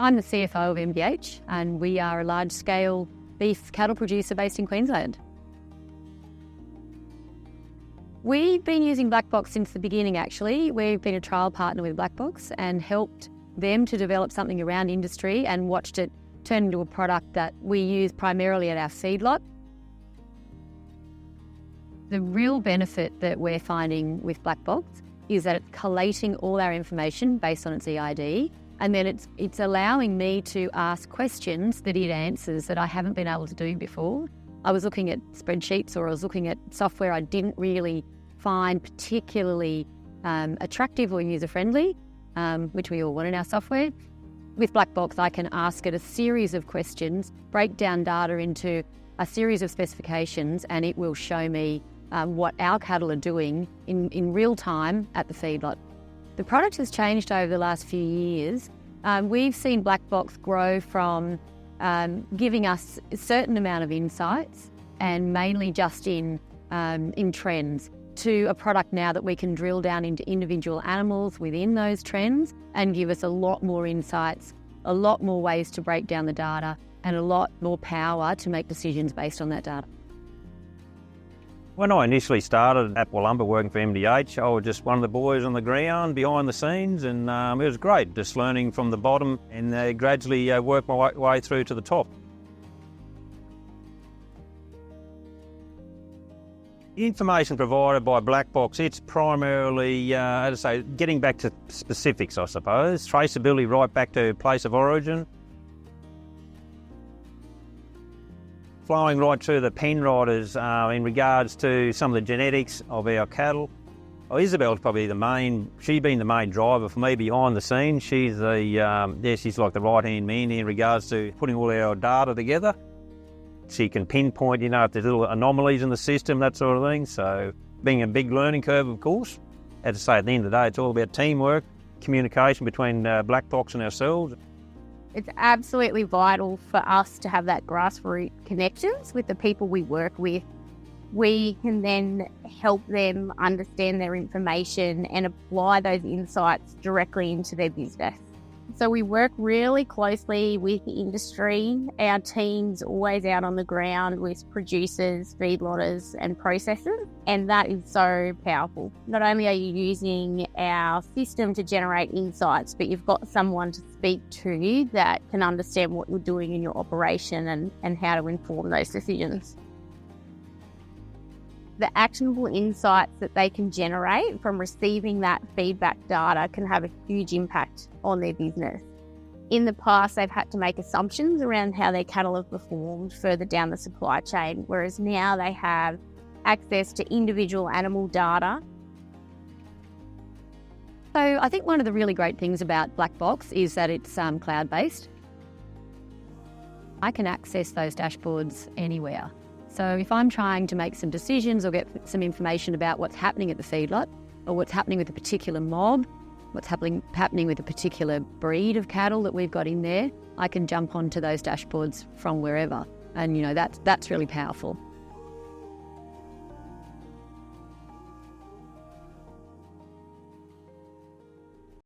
I'm the CFO of MDH, and we are a large-scale beef cattle producer based in Queensland. We've been using Black Box since the beginning, actually. We've been a trial partner with Black Box and helped them to develop something around industry and watched it turn into a product that we use primarily at our feedlot. The real benefit that we're finding with Black Box is that it's collating all our information based on its EID, and then it's allowing me to ask questions that it answers that I haven't been able to do before. I was looking at spreadsheets, or I was looking at software I didn't really find particularly attractive or user-friendly, which we all want in our software. With Black Box, I can ask it a series of questions, break down data into a series of specifications, and it will show me what our cattle are doing in real time at the feedlot. The product has changed over the last few years. We've seen Black Box grow from giving us a certain amount of insights, and mainly just in trends, to a product now that we can drill down into individual animals within those trends and give us a lot more insights, a lot more ways to break down the data, and a lot more power to make decisions based on that data. When I initially started at Wollumba working for MDH, I was just one of the boys on the ground behind the scenes, and it was great, just learning from the bottom and gradually work my way through to the top. The information provided by Black Box, it's primarily, as I say, getting back to specifics, I suppose, traceability right back to place of origin, flowing right to the pen riders in regards to some of the genetics of our cattle. Well, Isabel's probably she's been the main driver for me behind the scenes. She's she's like the right-hand man in regards to putting all our data together. She can pinpoint, if there's little anomalies in the system, that sort of thing. So being a big learning curve, of course. As I say, at the end of the day, it's all about teamwork, communication between Black Box and ourselves. It's absolutely vital for us to have that grassroots connections with the people we work with. We can then help them understand their information and apply those insights directly into their business. So we work really closely with the industry. Our team's always out on the ground with producers, feedlotters and processors, and that is so powerful. Not only are you using our system to generate insights, but you've got someone to speak to that can understand what you're doing in your operation and how to inform those decisions. The actionable insights that they can generate from receiving that feedback data can have a huge impact on their business. In the past, they've had to make assumptions around how their cattle have performed further down the supply chain, whereas now they have access to individual animal data. So I think one of the really great things about Black Box is that it's cloud-based. I can access those dashboards anywhere. So if I'm trying to make some decisions or get some information about what's happening at the feedlot, or what's happening with a particular mob, what's happening with a particular breed of cattle that we've got in there, I can jump onto those dashboards from wherever. And that's really powerful.